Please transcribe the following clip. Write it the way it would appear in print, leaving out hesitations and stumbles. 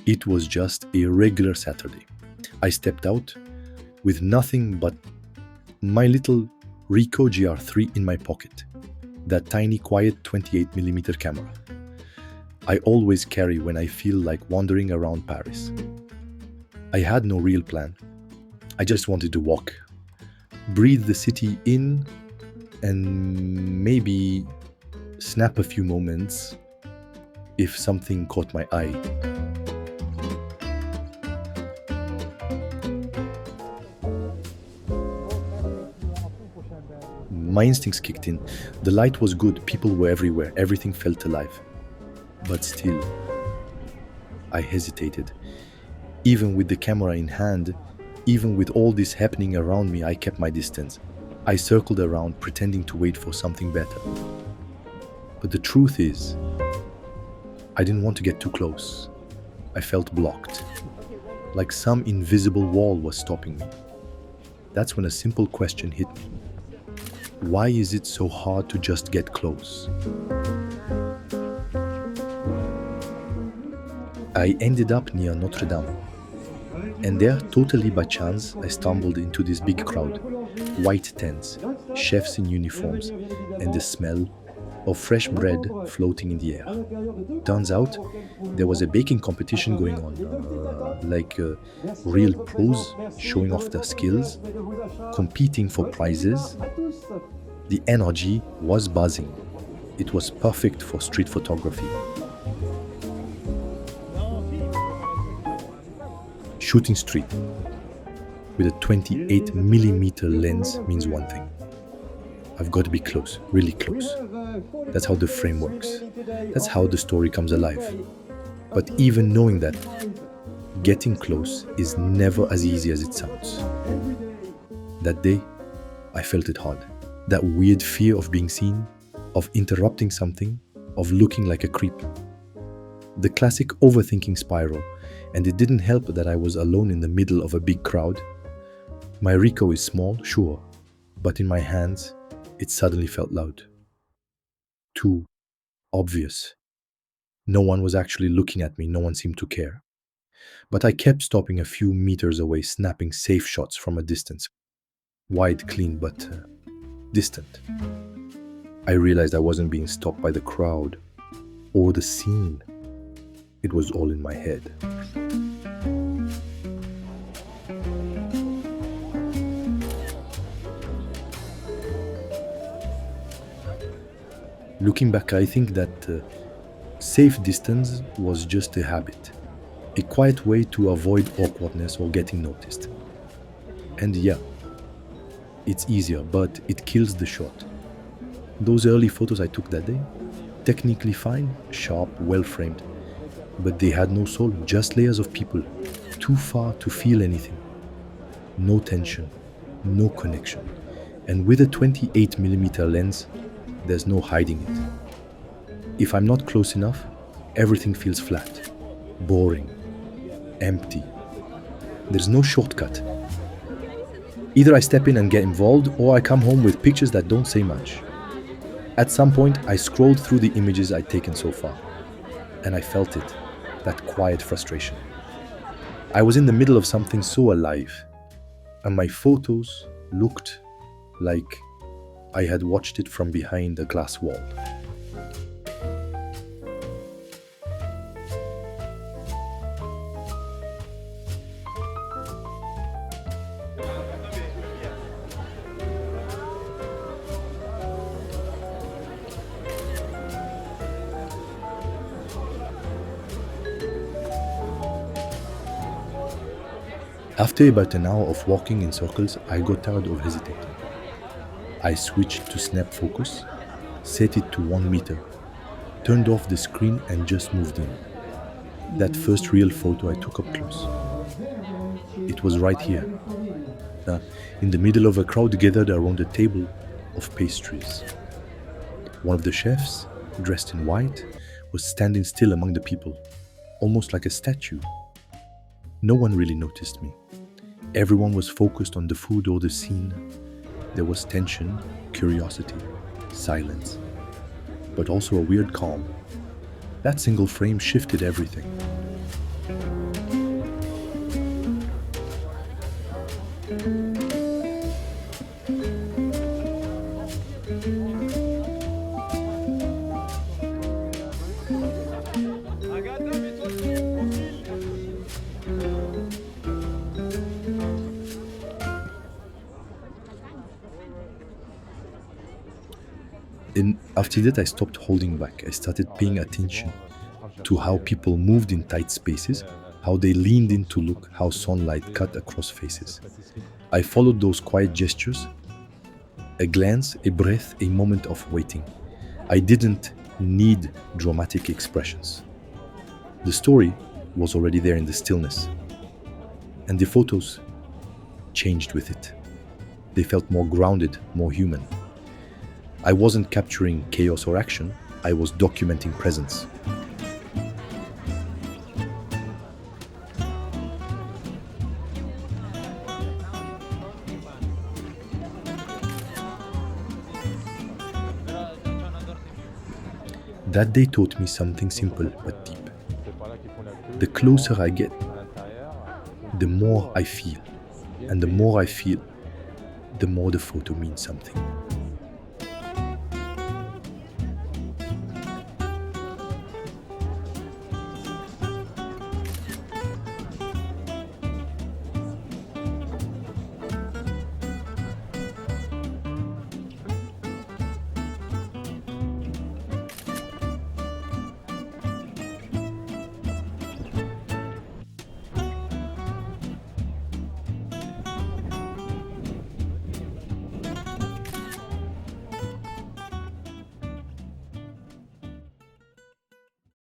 It was just a regular Saturday. I stepped out with nothing but my little Ricoh GR III in my pocket, that tiny quiet 28mm camera I always carry when I feel like wandering around Paris. I had no real plan. I just wanted to walk, breathe the city in, and maybe snap a few moments if something caught my eye. My instincts kicked in. The light was good, people were everywhere, everything felt alive. But still, I hesitated. Even with the camera in hand, even with all this happening around me, I kept my distance. I circled around, pretending to wait for something better. But the truth is, I didn't want to get too close. I felt blocked, like some invisible wall was stopping me. That's when a simple question hit me. Why is it so hard to just get close? I ended up near Notre-Dame, and there, totally by chance, I stumbled into this big crowd, white tents, chefs in uniforms, and the smell of fresh bread floating in the air. Turns out, there was a baking competition going on, real pros showing off their skills, competing for prizes. The energy was buzzing. It was perfect for street photography. Shooting street with a 28mm lens means one thing. I've got to be close, really close. That's how the frame works. That's how the story comes alive. But even knowing that, getting close is never as easy as it sounds. That day, I felt it hard. That weird fear of being seen, of interrupting something, of looking like a creep. The classic overthinking spiral, and it didn't help that I was alone in the middle of a big crowd. My Ricoh is small, sure, but in my hands, it suddenly felt loud. Too obvious. No one was actually looking at me, no one seemed to care. But I kept stopping a few meters away, snapping safe shots from a distance. Wide, clean, but distant. I realized I wasn't being stopped by the crowd or the scene. It was all in my head. Looking back, I think that safe distance was just a habit, a quiet way to avoid awkwardness or getting noticed. And yeah, it's easier, but it kills the shot. Those early photos I took that day, technically fine, sharp, well framed, but they had no soul, just layers of people, too far to feel anything. No tension, no connection. And with a 28mm lens, there's no hiding it. If I'm not close enough, everything feels flat, boring, empty. There's no shortcut. Either I step in and get involved, or I come home with pictures that don't say much. At some point, I scrolled through the images I'd taken so far, and I felt it, that quiet frustration. I was in the middle of something so alive, and my photos looked like I had watched it from behind a glass wall. After about an hour of walking in circles, I got tired of hesitating. I switched to snap focus, set it to 1 meter, turned off the screen and just moved in. That first real photo I took up close. It was right here, in the middle of a crowd gathered around a table of pastries. One of the chefs, dressed in white, was standing still among the people, almost like a statue. No one really noticed me. Everyone was focused on the food or the scene. There was tension, curiosity, silence, but also a weird calm. That single frame shifted everything. And after that, I stopped holding back. I started paying attention to how people moved in tight spaces, how they leaned in to look, how sunlight cut across faces. I followed those quiet gestures, a glance, a breath, a moment of waiting. I didn't need dramatic expressions. The story was already there in the stillness, and the photos changed with it. They felt more grounded, more human. I wasn't capturing chaos or action, I was documenting presence. That day taught me something simple but deep. The closer I get, the more I feel. And the more I feel, the more the photo means something.